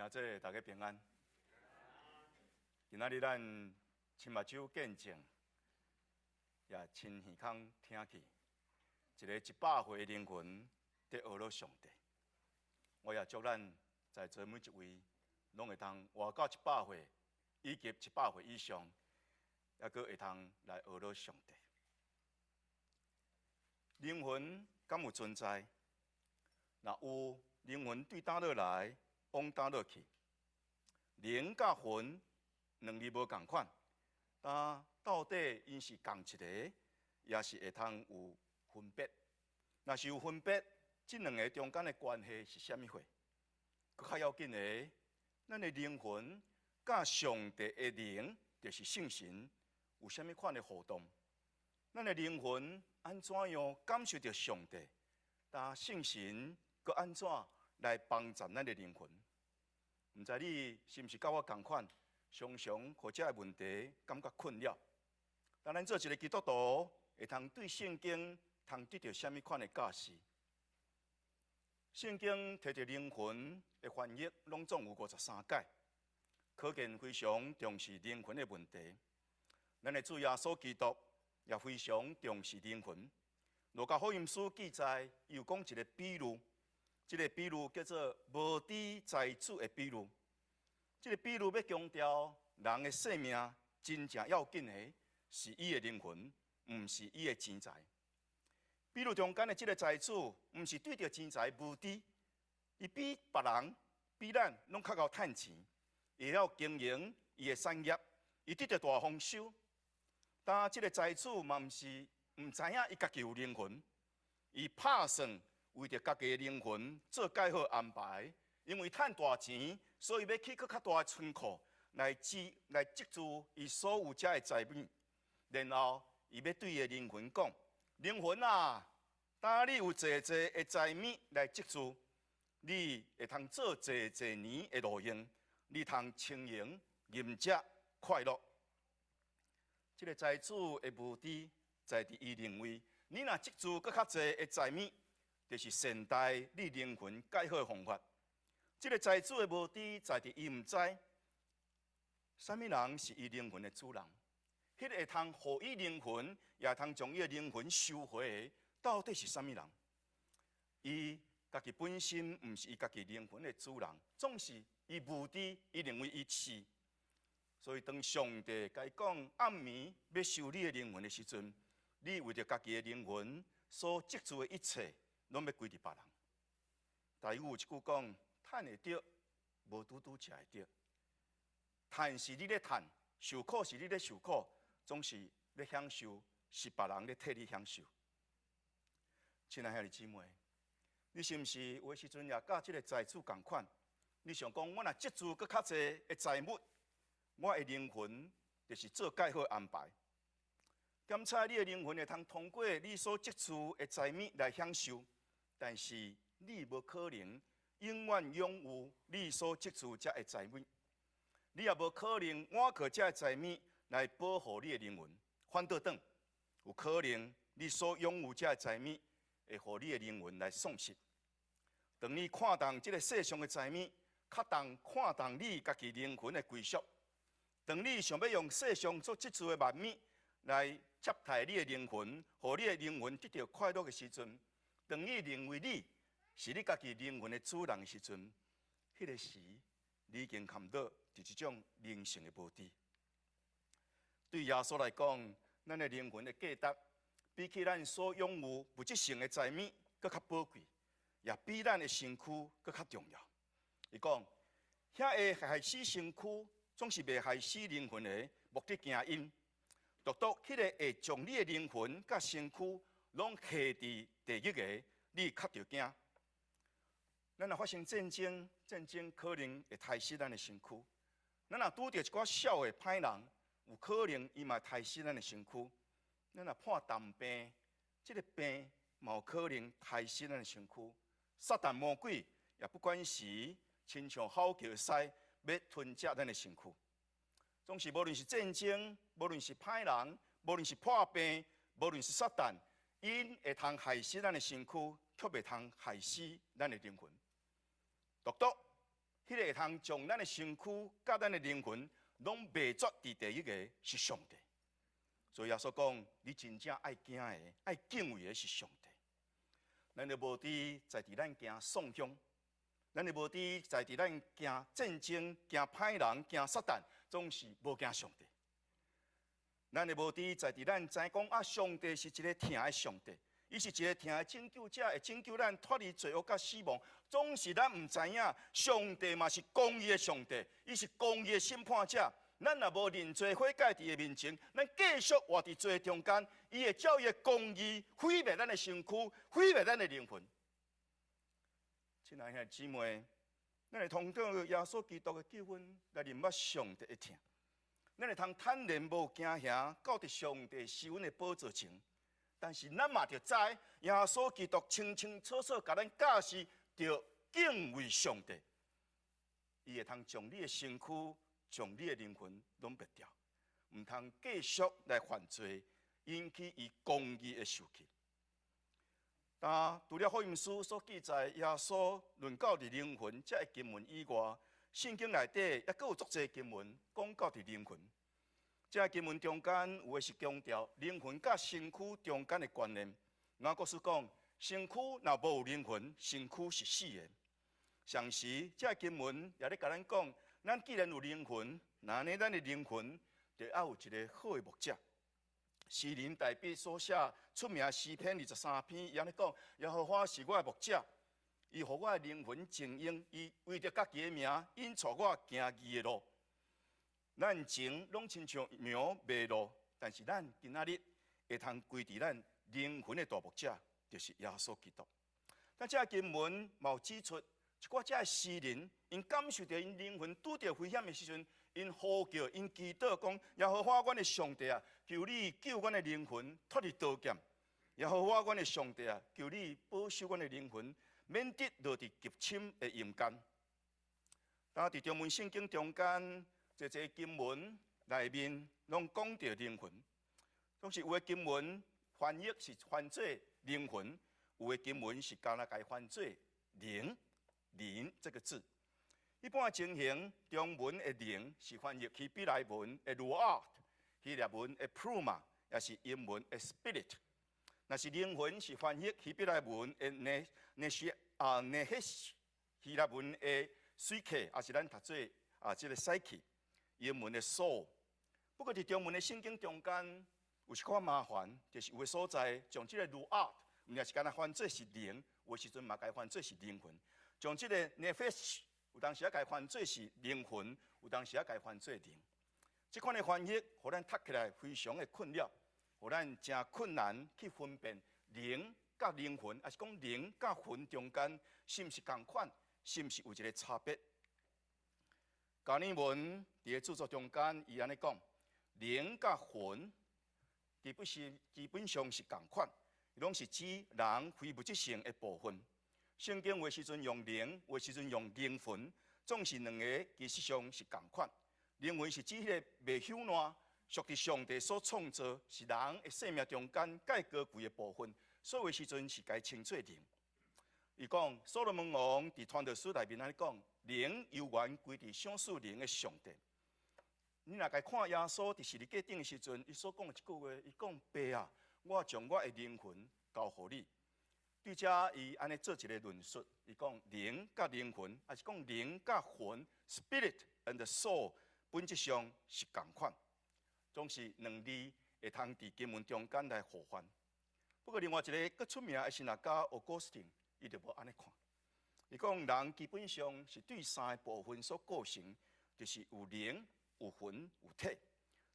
兄弟大家平安。今仔日咱亲目睭见证，也亲耳孔听去，一个100岁的灵魂在学了上帝。我也祝咱在座每一位，拢会通活到100岁，以及100岁以上，也阁会通来学了上帝。灵魂敢有存在？若有，灵魂对倒落来，往倒落去。灵甲魂两字无共款，但到底因是共一个，也是会通有分别。若是有分别，这两个中间的关系是啥物货？搁较要紧的，咱的灵魂甲上帝的灵，就是圣神，有啥物款的互动？咱的灵魂安怎样感受到上帝？但圣神搁安怎来帮助咱的灵魂？毋知你是毋是甲我同款，常常互这个问题感觉困扰？当咱做一个基督徒，会通对圣经通得到啥物款的教示？圣经摕着灵魂的翻译，拢总有53解，可见非常重视灵魂的问题。咱的主耶稣基督也非常重视灵魂。路加福音书记载，又讲一个比喻，这个比喻叫做无知财主的比喻。这个比喻要强调，人的生命真正要紧的是伊的灵魂，毋是伊的钱财。比如中间的这个财主，毋是对着钱财无知，伊比别人、比咱拢较会趁钱，会晓经营伊的产业，伊得到大丰收。但这个财主嘛，毋是毋知影伊家己有灵魂，伊拍算为着家己的灵魂做介好安排，因为趁大钱，所以要去搁较大的仓库来积住伊所有遮的财物，然后伊要对伊的灵魂讲。灵魂啊，当你有济的财物来积住，你会通做济年的路用，你通轻盈、任食、快乐。这个财主的目的在于伊认为，你若积住搁较济的财物，就是善待你灵魂介好的方法。这个财主的目的在于伊毋知，啥物人是伊灵魂的主人。迄个会通互伊灵魂，也通将伊的灵魂收回的，到底是啥物人？伊家己本身毋是伊家己灵魂的主人，总是伊目的，伊认为伊是。所以当上帝甲伊讲暗暝要收你的灵魂的时阵，你为着家己的灵魂所积住的一切，拢要归伫别人。台语有一句讲：趁会着，无拄拄食会着。趁是你咧趁，受苦是你咧受苦。总是咧享受，是别人咧替你享受。亲爱兄弟姊妹，你是毋是有时阵也甲即个财主共款？你想讲，我若积住搁较济的财物，我的灵魂就是做介好安排。检查你的灵魂会通过你所积住的财物来享受，但是你无可能永远拥有你所积住遮的财物，你也无可能换靠遮的财物来保护你的灵魂，反倒转，有可能你所拥有这的财物，会互你的灵魂来丧失。当你看重这个世上的财物，较重看重你家己灵魂的归属。当你想要用世上所积住的万物来接待你的灵魂，互你的灵魂得到快乐的时阵，当你认为你是你家己灵魂的主人的时阵，迄个时你已经看到是一种灵性的无知。对耶稣来讲，咱的灵魂的价值，比起咱所拥有物质性的财物，搁较宝贵，也比咱的身躯搁较重要。伊讲，遐个害死身躯，总是袂害死灵魂的目的原因。独独迄个会将你的灵魂甲身躯拢下伫地狱的，你较着惊。咱若发生战争，战争可能会害死咱的身躯。咱若拄着一寡小的歹人，有可能伊嘛害死咱的身躯，咱若破重病，这个病嘛有可能害死咱的身躯。撒旦魔鬼也不管时，亲像吼叫狮，要吞噬咱的身躯。总是无论是战争，无论是歹人，无论是破病，无论是撒旦，因会通害死咱的身躯，却袂通害死咱的灵魂。独独迄迄个会通将咱的身躯甲咱的灵魂拢灭绝伫第一个是上帝。所以耶稣讲，你真正爱惊的、爱敬畏的是上帝。咱就无伫在伫咱惊丧凶，咱就无伫在伫咱惊战争、惊歹人、惊撒旦，总是无惊上帝。咱就无伫在伫咱知讲啊，上帝是一个疼的上帝，伊是一个疼的拯救者，会拯救咱脱离罪恶甲死亡。总是咱唔知影，上帝嘛是公义的上帝，伊是公义的审判者。咱若无认罪悔改伫个面前，咱继续活伫罪中间，伊会照伊的公义毁灭咱的身躯，毁灭咱的灵魂。亲爱的姊妹，咱会通过耶稣基督的救恩来认捌上帝的疼，咱会通坦然无惊吓，到伫上帝施恩的宝座前。但是咱嘛着知，耶稣基督清清楚楚甲咱教示，着敬畏上帝，伊会通将你的身躯、将你的灵魂拢灭掉，唔通继续来犯罪，引起伊公义的受气。但除了福音书所记载耶稣论到伫灵魂这个经文以外，圣经内底也阁有足侪经文讲到伫灵魂。这个经文中间有的是强调灵魂甲身躯中间的关联。我告诉讲，身躯若无有灵魂，身躯是死的。上时这个经文也咧甲咱讲，咱既然有灵魂，那安尼咱的灵魂就要有一个好的牧者。诗人大卫所写出名诗篇23篇，伊安尼讲：耶和华是我的牧者，伊予我的灵魂静养，伊为着家己的名，引带我行义的路。咱前拢亲像苗迷路，但是咱今仔日会通归伫咱灵魂的大牧者，就是耶稣基督。但这经文嘛有指出，一寡这诗人，因感受到因灵魂拄着危险的时阵，因呼叫、因祈祷讲：耶和华，阮的上帝啊，求你救阮的灵魂脱离刀剑；耶和华，阮的上帝啊，求你保守阮的灵魂，免得落伫极深的阴间。但伫中文圣经中间，这经文内面拢讲到灵魂，总是有的经文翻译是翻做灵魂，有的经文是加甲伊翻做灵这个字。一般的情形，中文的灵是翻译希伯来文的 ruach， 希腊文的 pneuma， 也是英文的 spirit。若是灵魂是翻译希伯来文的 nefesh， 希腊文的 psyche， 也是咱读做这个 psyche。英文的 soul， 不过伫中文的圣经中间有一寡麻烦，就是有的所在将这个 ruach， 毋也是干那翻做是灵，有的时阵嘛该翻做是灵魂；将这个 nefesh， 有当时也该翻做是灵魂，有当时也该翻做灵。这款的翻译，互咱读起来非常的困扰，互咱真困难去分辨灵甲灵魂，还是讲灵甲魂中间是毋是同款，是毋是有一个差别？加尔文伫个著作中间，伊安尼讲：灵甲魂基本上是同款，拢是指人非物质性的部分。圣经有时阵用灵，有时阵用灵魂，总是两个其实上是同款。灵魂是指迄个未朽烂、属于上帝所创造，是人的生命中间介高贵的部分，所以有时阵是该称作灵。伊讲，所罗门王伫传道书内面安尼讲，灵由原归伫上属灵的上帝。你若该看耶稣伫十字架顶的时阵，伊所讲的一句话，伊讲：爸啊，我将我的灵魂交互你。对遮，伊安尼做一个论述，伊讲灵甲灵魂，还是讲灵甲魂 （spirit and soul） 本质上是同款，总是两字会通伫经文中间来互换。不过另外一个更出名的神学家奥古斯丁。伊就无安尼看，伊讲人基本上是对三个部分所构成，就是有灵、有魂、有体。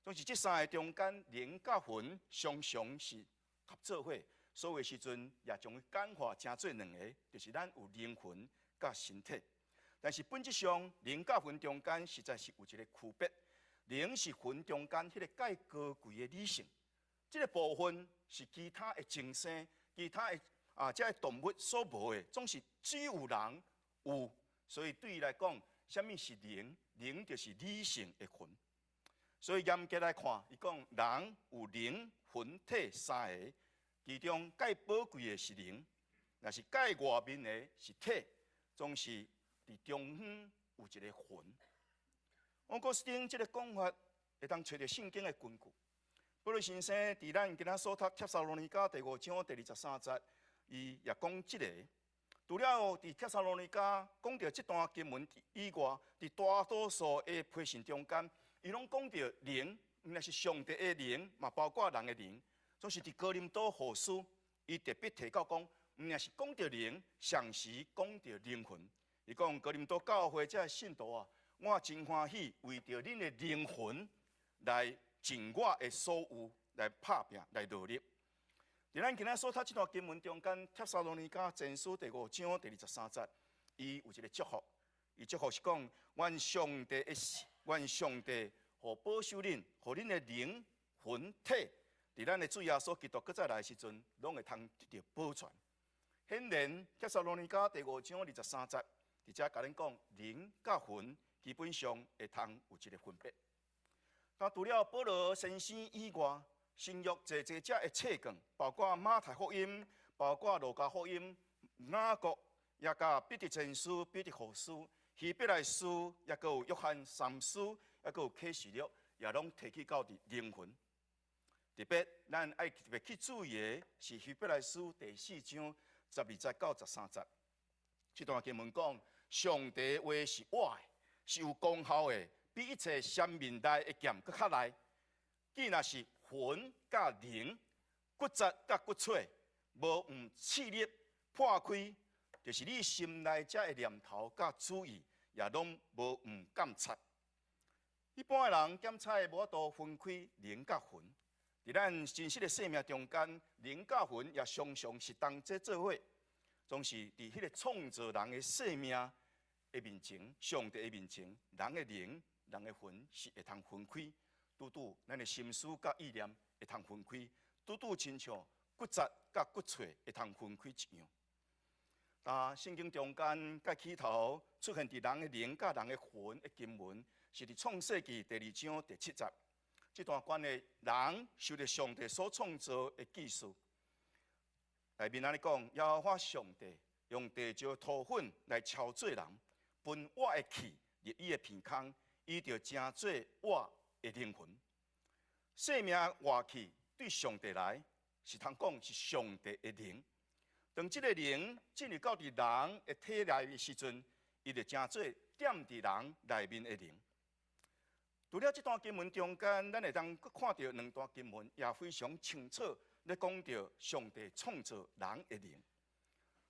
总是这三个中间，灵甲魂常常是合做伙，所以时阵也将伊简化成做两个，就是咱有灵魂甲身体。但是本质上，灵甲魂中间实在是有一个区别。灵是魂中间迄个介高贵的理性，这个部分是其他的精神、其他的。这动物所无的，总是只有人有，所以对伊来讲，什么是灵？灵就是理性的魂。所以严格来看，伊讲人有灵、魂、体三个，其中介宝贵的是灵，若是介外面的是体，总是伫中央有一个魂。我哥斯丁这个讲法会当找到圣经的根据。保罗先生伫咱今仔所读帖撒罗尼迦第5章第23节，伊也讲即个。除了伫帖撒罗尼迦讲到这段经文以外，伫大多数的批信中间，伊拢讲到灵，若是上帝的灵，嘛包括人的灵。总是伫哥林多后书，伊特别提到讲，若是讲到灵，上时讲到灵魂。伊讲哥林多教会这信徒啊，我真欢喜为着恁的灵魂来尽我的所有来拍拼来努力。伫咱今仔所读这段经文中间，帖撒罗尼迦前书第5章第23节，伊有一个祝福，伊祝福是讲，愿上帝互保守恁，互恁的灵魂体，伫咱的主耶稣基督搁再来的时阵，拢会通得到保全。显然，帖撒罗尼迦第5章23节，伫遮甲恁讲，灵甲魂基本上会通有一个分别。但除了保罗先生以外，新约济济遮的册卷，包括马太福音、包括路加福音、雅各也甲彼得前书、彼得后书、希伯来书，也阁有约翰三书，也阁有启示录，也拢提起到伫灵魂。特别咱爱特别去注意的是希伯来书第4章12节到13节，这段经文讲，上帝话是活的，是有功效的，比一切生命内的剑搁较利。既若是魂甲灵、骨质甲骨髓，无刺入破开，就是你心内遮的念头甲主意，也拢无监察。一般的人检查无法度分开灵甲魂，伫咱真实的生命中间，灵甲魂也常常是同齐做伙，总是伫迄个创造人的生命的面前，上帝的面前，人的灵、人的魂是会通分开。拄拄咱的心思甲意念会通分开，拄拄亲像骨质甲骨髓会通分开一样。但圣经中间甲起头出现伫人的灵甲人的魂的经文，是伫创世纪第2章第7节。这段关于人受到上帝所创造的技术，内面安尼讲，耶和华上帝用地上土粉来敲做人，分活的气入伊的鼻孔，伊就成做活的灵魂。生命活气对上帝来是通讲是上帝的灵。当这个灵进入到伫人的体内的时阵，伊就成做点伫人内面的灵。除了这段经文中间，咱会当看到2段经文，也非常清楚咧讲到上帝创造人的灵。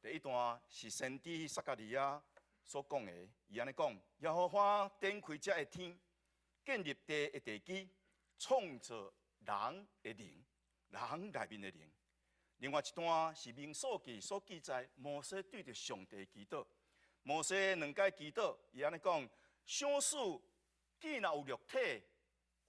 第一段是先知撒迦利亚所讲的，伊安尼讲：耶和华展开这个天，建立地的地基，创造人的灵，人内面的灵。另外一段是民数记所记载，摩西对着上帝祈祷。摩西2届祈祷，伊安尼讲：想使既然有肉体，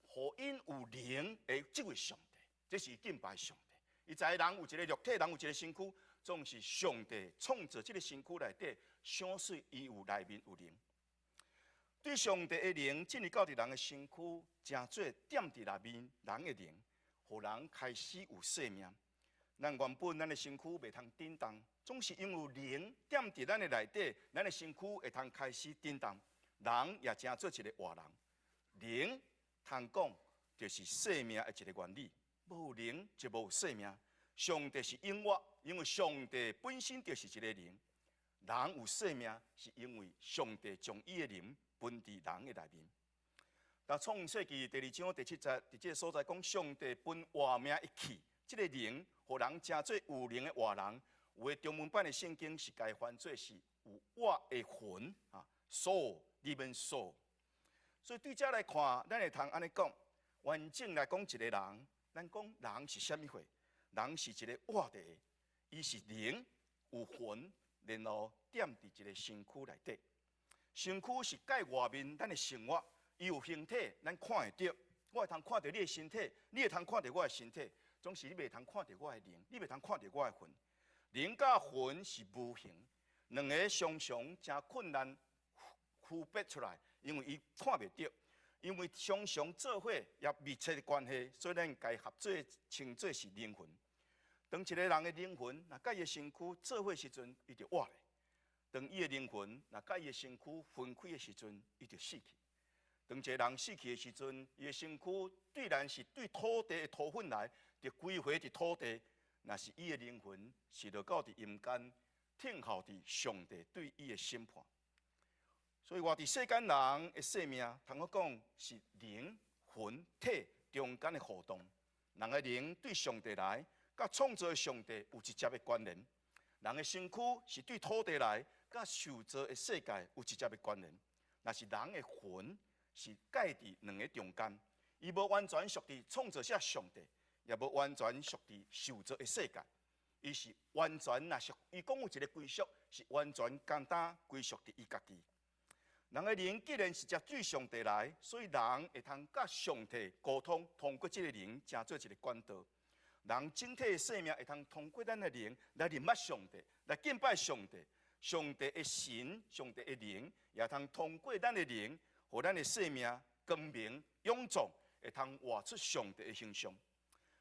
互因有灵的这位上帝，这是敬拜上帝。伊知人有一个肉体，人有一个身躯，总是上帝创造这个身躯内底，想使伊有内面有灵。对上帝的灵进入到伫人的身躯，成做点伫内面人的灵，互人开始有生命。咱原本咱的身躯袂通振动，总是因为灵点伫咱的内底，咱的身躯会通开始振动。人也成做一个活人。灵通讲就是生命的一个原理，无灵就无生命。上帝是永活，因为上帝本身就是一个灵。人有生命，是因为上帝将伊的灵分伫人的内面。但创世纪第2章第7节，伫这个所在讲，上帝分活命一气，这个灵，互人成做有灵的活人。有的中文版的圣经是改翻做是有活的魂啊 ，soul 里面 soul。所以对这来看，咱会通安尼讲，完整来讲一个人，咱讲人是啥物货？人是一个活的，伊是灵有魂，然后点伫一个身躯内底。身躯是介外面咱的生活，伊有形体，咱看会到。我会通看到你的身体，你会通看到我的身体。总是你袂通看到我的灵，你袂通看到我的魂。灵甲魂是无形，两个常常真困难区别出来，因为伊看袂到，因为常常做伙也密切的关系，所以咱该合作称作是灵魂。当一个人的灵魂，若甲伊的身躯做伙时阵，伊就活咧。当伊的灵魂若甲伊的身躯分开的时阵，伊就死去。当一个人死去的时阵，伊的身躯虽然是对土地的土粉来，就归回伫土地。若是伊的灵魂是落到伫阴间，听候伫上帝对伊的审判。所以活伫世间人的生命，通我讲是灵魂体中间的互动。人的灵对上帝来，甲创造的上帝有直接的关联；人的身躯是对土地来，甲受造的世界有直接的关联。若是人的魂是介伫两个中间，伊无完全属伫创造者上帝，也无完全属伫受造的世界。伊是完全若属，伊讲有一个归属，是完全简单归属伫伊家己。人的灵既然是接对上帝来，所以人会通甲上帝沟通，通过这个灵，成做一个管道。人整体的生命会通通过咱的灵来认识上帝，来敬拜上帝。上帝的神，上帝的灵，也通通过咱的灵，互咱的生命光明永壮，会通活出上帝的形象。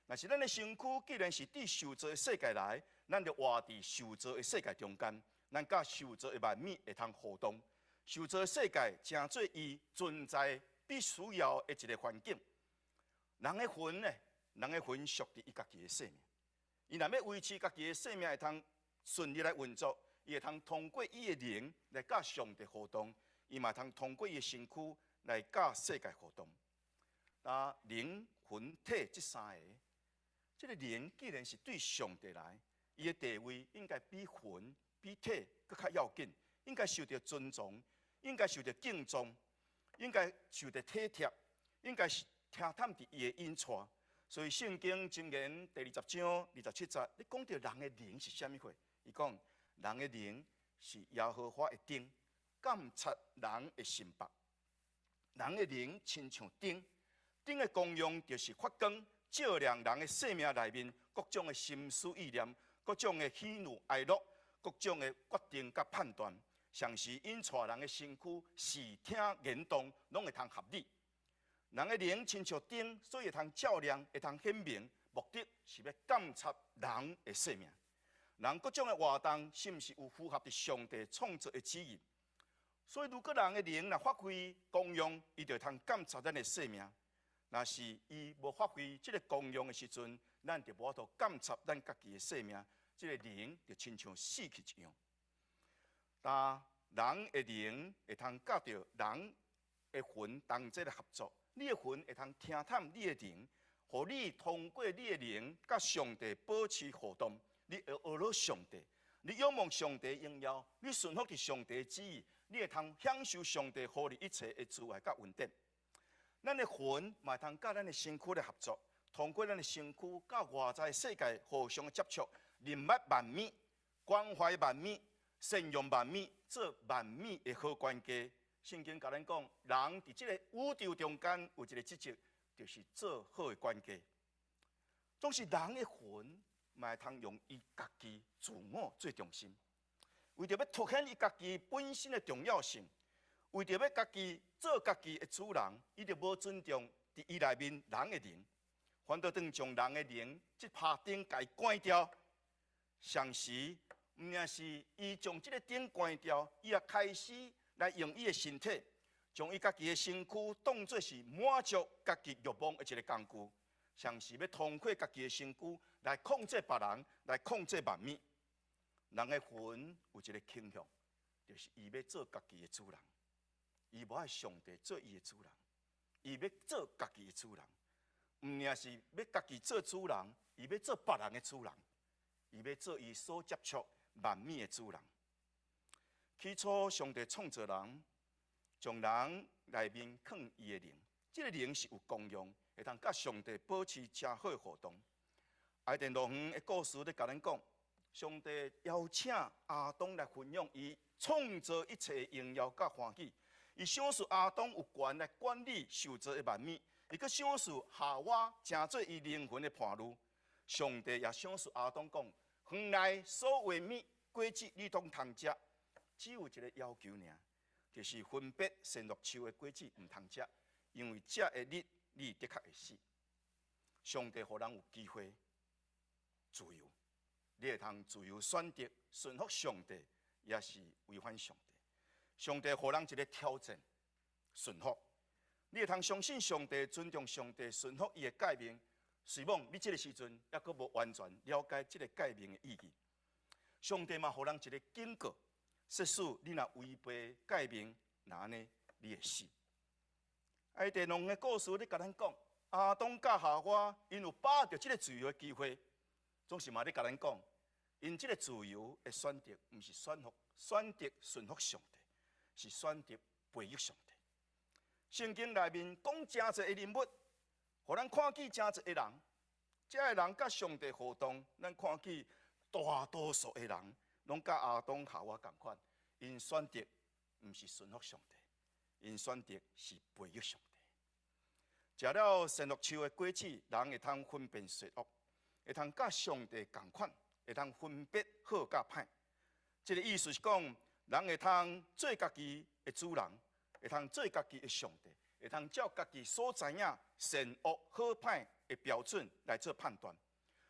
若是咱的身躯既然是对受造的世界来，咱就活伫受造的世界中间，咱甲受造的万物会通互动。受造的世界成做伊存在必须要的一个环境。人的魂呢？人的魂属伫伊家己的生命。伊若要维持家己的生命会通顺利来运作，伊会通通过伊的灵来甲上帝互动，伊嘛通通过伊的身躯来甲世界互动。那灵魂体这三个，这个灵既然是对上帝来，伊的地位应该比魂、比体更较要紧，应该受到尊重。应该受到敬重，应该受到体贴，应该是听探伫伊的引带。所以圣经箴言第20章27节，你讲到人的灵是啥物货？伊讲人的灵是耶和华的灯，监察人的心腹。人的灵亲像灯，灯的功用就是发光，照亮人的生命内面各种的心思意念，各种的喜怒哀乐，各种的决定甲判断。像是引带人的身躯、视听言动，拢会通合理。人的灵亲像灯，所以会通照亮，会通显明，目的是要监察人的生命。人各种的活动，是毋是有符合伫上帝创造的旨意？所以，如果人的灵若发挥功用，伊就会通监察咱的生命；若是伊无发挥这个功用的时阵，咱就无法度监察咱家己的生命。这个灵就亲像死去一样。但人的灵会通甲着人的魂同齐来合作，你的魂会通听探你的灵，互你通过你的灵甲上帝保持互动。你会学了上帝，你仰望上帝荣耀，你顺服伫上帝的旨意，你会通享受上帝互你一切的慈爱甲稳定。咱的魂嘛通甲咱的身躯来合作，通过咱的身躯甲外在世界互相接触，认捌万物，关怀万物。善用万物，做万物的好关系。圣经甲咱讲，人伫这个宇宙中间有一个职责，就是做好的关系。总是人的魂，嘛会通用伊家己自我最中心，为着要凸显伊家己本身的重要性，为着要家己做家己的主人，伊就无尊重伫伊内面人的灵，反倒当将人的灵这拍灯甲伊关掉，上时。毋仅是伊将这个灯关掉，伊也开始来用伊的身体，将伊家己的身躯当作是满足家己欲望的一个工具，像是要通过家己的身躯来控制别人，来控制万物。人的魂有一个倾向，就是伊要做家己的主人，伊无爱上帝做伊的主人，伊要做家己的主人。毋仅是要家己做主人，伊要做别人的主人，伊要做伊所接触万物的主人。起初，上帝创造人，将人内面放伊的灵，这个灵是有功用，会通甲上帝保持真好的互动。爱甸乐园的故事咧，甲咱讲，上帝邀请亚当来分享伊创造一切的荣耀甲欢喜。伊赏赐亚当有权来管理受造的万物，伊阁赏赐夏娃成做伊灵魂的伴侣。上帝也赏赐亚当讲。园内所有物果子你拢通食，只有一个要求尔，就是分别善恶树的果子唔通食，因为食的日你的确会死。上帝互人有机会自由，你会通自由选择顺服上帝，也是违反上帝。上帝予人一个挑战，顺服。你会通相信上帝，尊重上帝，顺服伊的诫命。随望你这个时阵，还阁无完全了解这个诫命的意义。上帝嘛，予人一个警告，说使你若违背诫命，那安尼你会死。爱地龙的故事，你甲咱讲，亚当甲夏娃因有把握这个自由的机会，总是嘛咧甲咱讲，因这个自由的选择，毋是选择顺服上帝，是选择背逆上帝。圣经内面讲真侪的人物，互咱看见真侪的人，这个人甲上帝互动，咱看见大多数的人，拢甲亚当夏娃共款，因选择毋是顺服上帝，因选择是背逆上帝。食了善恶树的果子，人会通分辨善恶，会通甲上帝共款，会通分别好甲歹。这个意思是讲，人会通做家己的主人，会通做家己的上帝，会通照家己所知影善恶好歹的标准来做判断。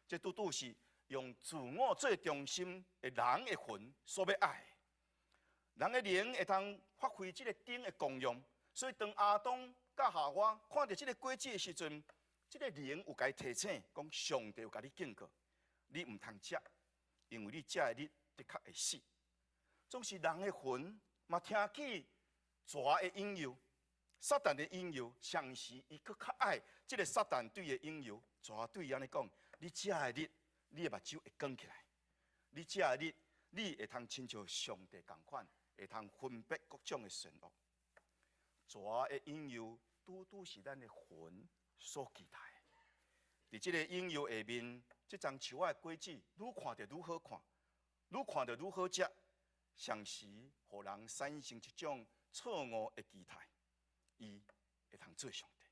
这拄拄是用自我做中心的人的魂所要爱的。人的灵会通发挥这个顶的功用，所以当亚当甲夏娃看到这个果子的时阵，这个灵有甲伊提醒，讲上帝有甲你警告，你毋通食，因为你食的日的确会死。总是人的魂嘛听起蛇的引诱，撒旦的引诱，相时伊佫较爱这个撒旦对的引诱。蛇对伊安尼讲：你食的日，你的目睭会光起来；你食的日，你会通亲像上帝共款，会通分别各种的善恶。蛇的引诱，拄拄是咱的魂所期待的。伫这个引诱下面，这张树仔的果子，愈看着愈好看，愈看着愈好食，相时互人产生一种错误的期待，伊会通做上帝。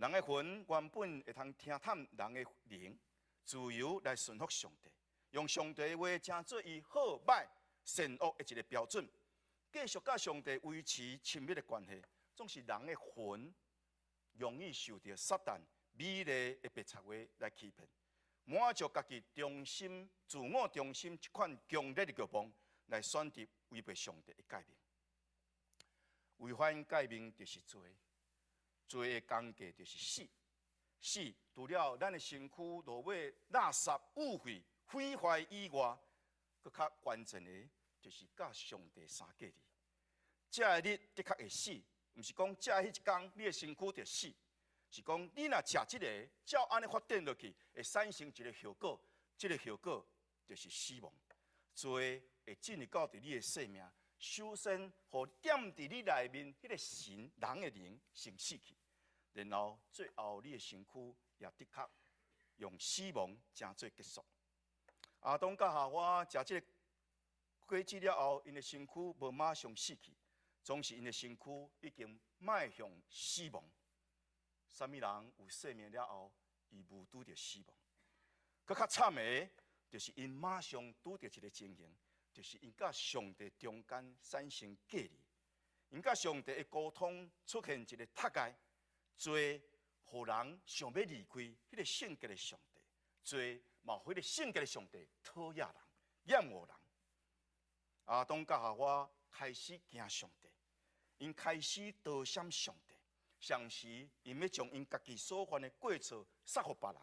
人的魂原本会通听探人的灵，自由来顺服上帝，用上帝的话正做伊好歹善恶的一个标准。继续甲上帝维持亲密的关系，总是人的魂容易受到撒旦美丽的白贼话来欺骗，满足家己中心、自我中心这款强烈的欲望，来选择违背上帝的诫命。违反诫命就是罪，罪的工价就是死。死除了咱的身躯落尾垃圾、污秽、毁坏以外，更较关键的。就是甲上帝相隔离，这个日的确会死，毋是讲这迄一天你的身躯就死，是讲你若食这个，照安尼发展落去，会产生一个效果，这个效果就是死亡。罪会进入到伫你的生命，首先互点伫你内面迄个神人的灵先死去，然后最后你的身躯也的确用死亡正做结束。亚当甲夏娃食这个果子了后，因的身躯无马上死去，总是因的身躯已经迈向死亡。什么人有生命了后，伊无拄着死亡？更较惨的，就是因马上拄着一个情形，就是因甲上帝中间产生隔离，因甲上帝的沟通出现一个脱界，罪互人想要离开迄个圣洁的上帝，罪嘛互迄个圣洁的上帝讨厌人、厌恶人。亚当甲夏娃开始惊上帝，因开始逃闪上帝。相时，因要将因家己所犯的过错撒互别人。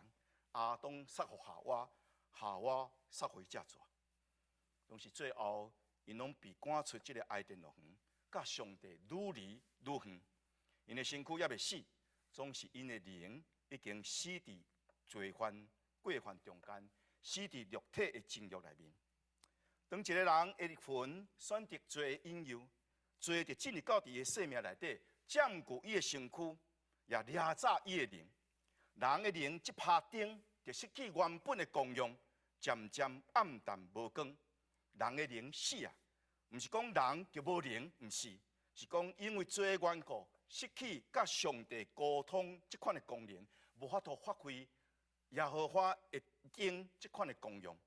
亚当撒互夏娃，夏娃撒互这蛇。拢是最后，因拢被赶出这个爱甸乐园，甲上帝愈离愈远。因的身躯也未死，总是因的灵已经死伫罪犯过犯中间，死伫肉体的情欲内面。当一个人的魂选择罪的引诱，罪就进入到伊的生命内底，占据伊的身躯，也掠走伊的灵。人的灵一拍钉，就失去原本的功用，渐渐暗淡无光。人的灵死啊，毋是讲人就无灵，毋是，是讲因为罪的缘故，失去甲上帝沟通这款的功能，无法度发挥耶和华的经这款的功用。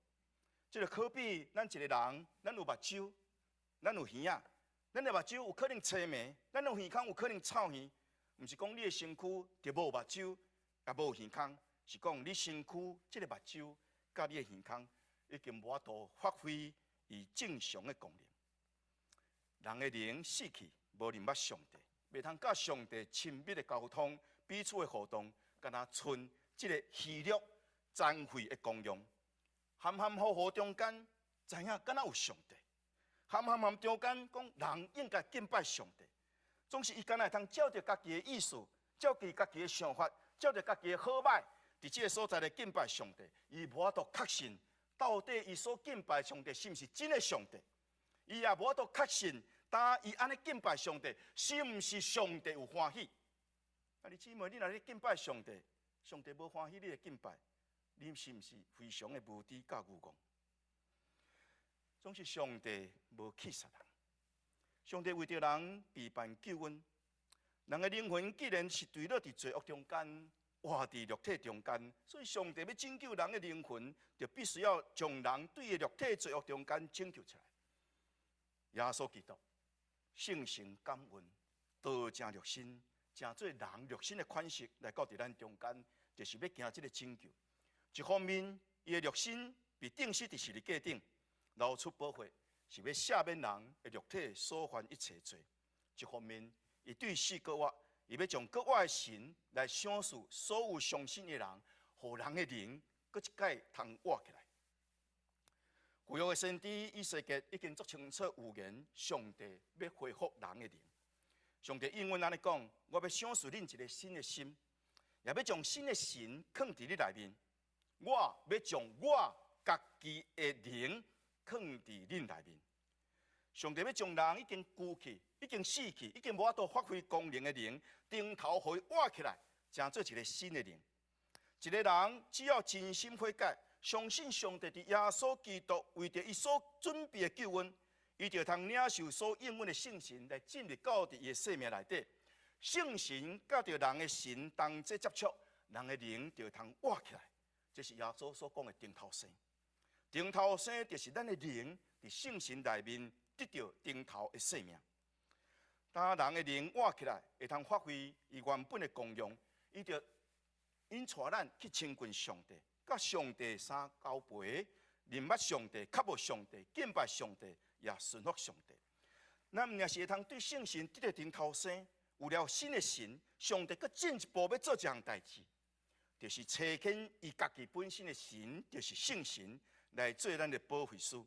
这就可比咱一个人，咱有目睭，咱有耳仔，咱的目睭有可能青盲，咱有耳孔有可能臭耳。毋是讲你的身躯就无目睭，也无耳孔，是讲你身躯这个目睭甲你的耳孔已经无法度发挥以正常的功能。人的灵死去，无认捌上帝，袂通甲上帝亲密的沟通，彼此的互动，敢若剩即个虚弱、残废的功用。含含糊糊中间，知影敢若有上帝；含中间讲人应该敬拜上帝，总是伊敢若会通照着家己的意思，照着家己的想法，照着家己的好歹，伫即个所在来敬拜上帝。伊无法度确信，到底伊所敬拜上帝是毋是真的上帝？伊也无法度确信，当伊安尼敬拜上帝，是毋是上帝有欢喜？啊，你姊妹，你若咧敬拜上帝，上帝无欢喜你的敬拜，你是毋是非常的无知甲愚戆？总是上帝无气杀人，上帝为着人备办救恩。人的灵魂既然是坠落伫罪恶中间，活伫肉体中间，所以上帝要拯救人的灵魂，就必须要将人对的肉体罪恶中间拯救出来。耶稣基督圣神感恩，道成肉身，成做人肉身的款式来到伫咱中间，就是要行这个拯救。一方面，伊的肉身被钉死伫十字架顶，流出宝血，是要赦免人的肉体所犯一切罪；一方面，伊对死国活，伊要将国活的神来赏赐所有相信的人，互人的灵搁一届通活起来。旧约的先知以西结已经足清楚预言，上帝要恢复人的灵。上帝应允安尼讲：我要赏赐恁一个新的心，也要将新的神放伫你内面。我要将我家己的灵放伫恁内面。上帝要将人已经枯去、已经死去、已经无法度发挥功能的灵，顶头互伊活起来，成做一个新的灵。一个人只要真心悔改，相信上帝伫耶稣基督为着伊所准备的救恩，伊就通领受所应允的圣神来进入到伊的生命内底。圣神甲着人的神同齐接触，人的灵就通活起来。这是耶稣所讲的顶头生。顶头生就是咱的灵伫圣神内面得到顶头的生命。当人的灵活起来，会通发挥伊原本的功用，伊就引带咱去亲近上帝，甲上帝相交陪，认捌上帝，靠无上帝，敬拜上帝，也顺服上帝。咱毋也是会通对圣神得到顶头生，有了新的神，上帝佫进一步要做一项代志，就是差遣伊家己本身的神，就是圣神来做咱的保惠师。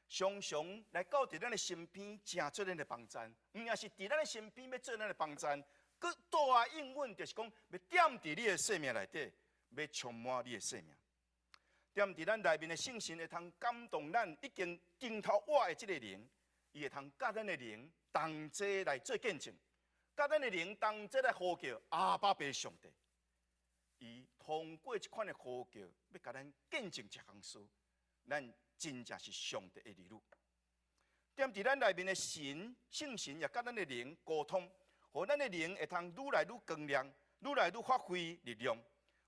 常常来到伫咱的身边，成做咱的帮站，毋也是伫咱的身边要做咱的帮站，佮大应允就是讲要点伫你的生命内底，要充满你的生命。点伫咱内面的圣神会通感动咱已经顶头活的这个灵，伊会通甲咱的灵同齐来做见证，甲咱的灵同齐来呼叫阿爸爸上帝。伊通过这款的呼叫，要甲咱见证一项事，咱真正是上帝的儿女。踮伫咱内面的神、圣神也甲咱的灵沟通，互咱的灵会通愈来愈光亮，愈来愈发挥力量。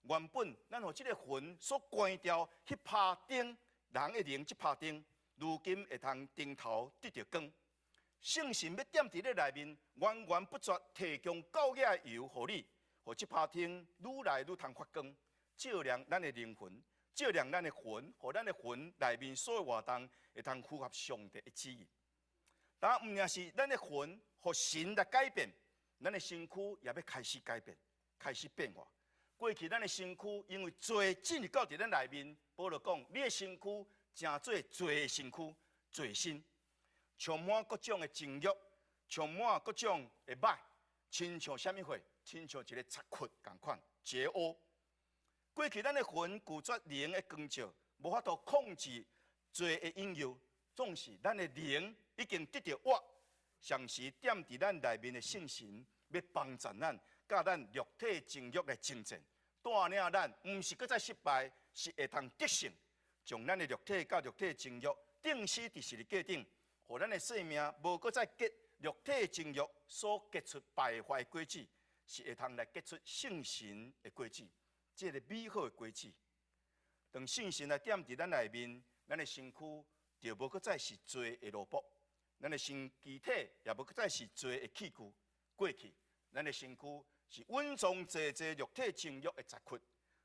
原本咱互这个魂所关掉去拍灯，人的灵去拍灯，如今会通灯头得到光。圣神要踮伫咧内面，源源不绝提供高雅的油互你，互这拍灯愈来愈通发光，照亮咱的灵魂。照亮咱的魂，互咱的魂内面所有活动会通符合上帝的旨意。但毋也是咱的魂，互神来改变，咱的身躯也要开始改变，开始变化。过去咱的身躯因为罪进入到伫咱内面，保罗讲，你的身躯成做罪的身躯，罪身，充满各种的情欲，充满各种的歹，亲像啥物货？亲像一个贼窟共款，邪恶。过去咱的魂拒绝灵的光照，无法度控制罪的引诱，总是咱的灵已经得到活，常时踮伫咱内面的圣神，要帮助咱，甲咱肉体情欲来征战，带领咱，毋是搁再失败，是会通得胜，将咱的肉体甲肉体情欲钉死伫十字架顶，互咱的生命无搁再结肉体情欲所结出败坏的果子，是会通来结出圣神的果子。这个美好的果子，当圣神来踮伫咱内面，咱的身躯就无搁再是罪的奴仆，咱的身躯体也无搁再是罪的器具。过去，咱的身躯是稳重济济肉体情欲的杂窟，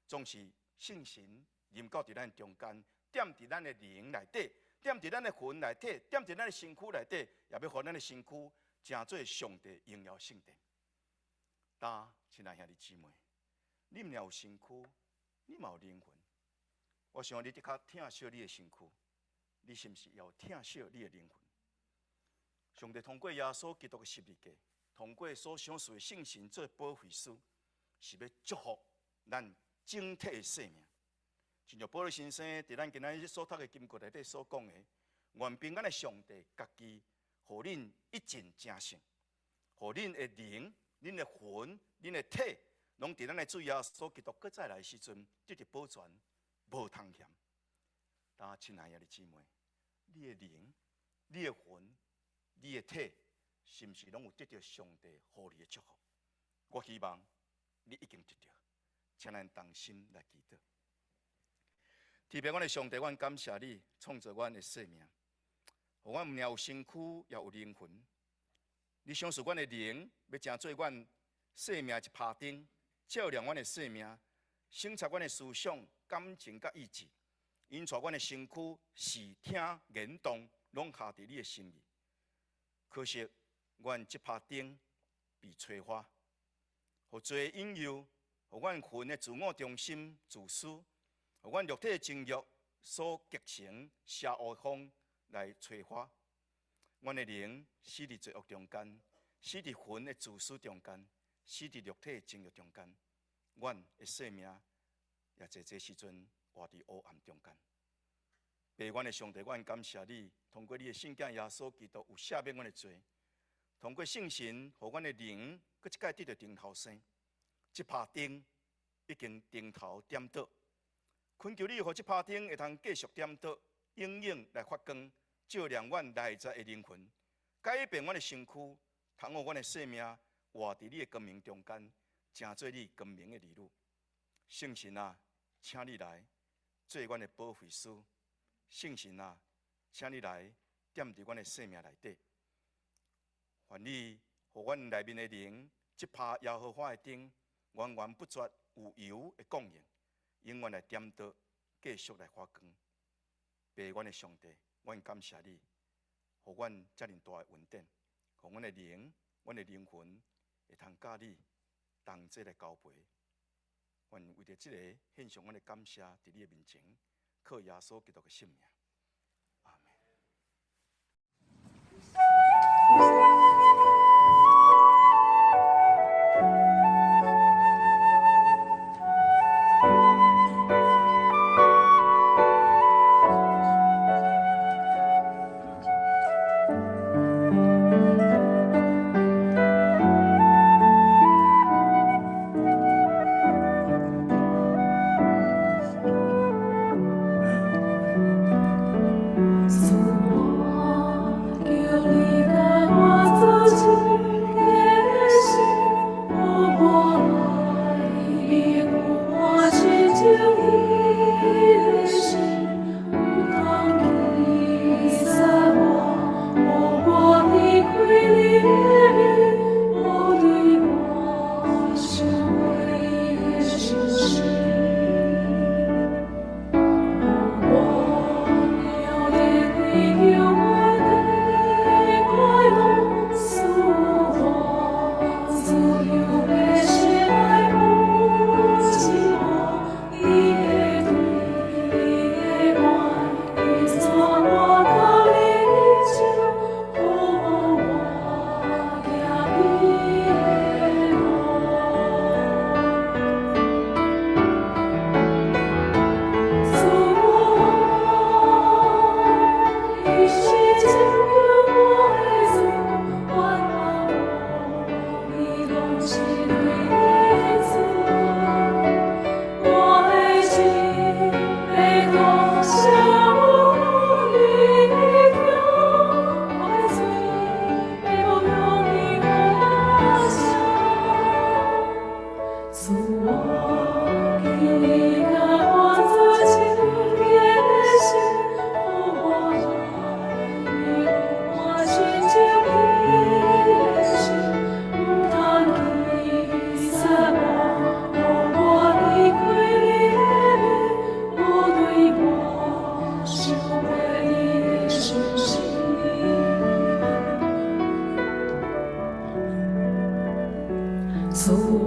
总是圣神临到伫咱中间，踮伫咱的灵内底，踮伫咱的魂内底，踮伫咱的身躯内底，也要互咱的身躯成做上帝荣耀圣殿。亲爱兄弟姊妹，你毋有身躯，你嘛有灵魂。我想你得较疼惜你的身躯，你是毋是也有疼惜你的灵魂？上帝通过耶稣基督的十字架，通过所赏赐的圣神做保惠师，是要祝福咱整体的生命。亲像保罗先生伫咱今仔日所读的经句内底所讲的，愿平安的上帝家己，互恁一尽正性，互恁的灵、恁的魂、恁的体，拢伫咱的主耶稣基督搁再来时阵得到保全，无通嫌。亲爱的姊妹，你的灵、你的魂、你的体，是毋是拢有得到上帝互你的祝福？我希望你已经得到，请咱同心来祈祷。特别，阮的上帝，阮感谢你创造阮的生命，互阮毋仅有身躯，也有灵魂。你赏赐阮的灵，要成做阮生命一拍灯，照亮阮的生命，省察阮的思想、感情甲意志，引带阮的身躯视听言动，拢下伫你的心意。可惜，阮这拍灯被吹花，互罪引诱，互阮魂的自我中心、自私。互阮肉体的情欲所激成邪恶风来吹发，阮的灵死伫罪恶中间，死伫魂的自私中间，死伫肉体的情欲中间，阮的生命也这时阵活伫黑暗中间。爸，阮的上帝，阮感谢你，通过你的圣子耶稣基督有赦免阮的罪，通过圣神，互阮的灵搁一摆得到顶头生，这拍灯已经顶头点倒。恳求你，互这拍灯会通继续点倒，永远来发光，照亮阮内在的灵魂，改变阮的身躯，通互阮的生命活伫你的光明中间，成做你光明的儿女。圣神啊，请你来做阮的保惠师。圣神啊，请你来踮伫阮的生命内底。愿你互阮内面的灵，这拍耶和华的灯，源源不绝有油的供应。永远来点倒，继续来发光。爸，阮的上帝，阮感谢你，互阮遮尔大的恩典，互阮的灵、阮的灵魂会通甲你同齐来交陪。愿为着这个献上阮的感谢，伫你的面前，靠耶稣基督的圣名。阿门。是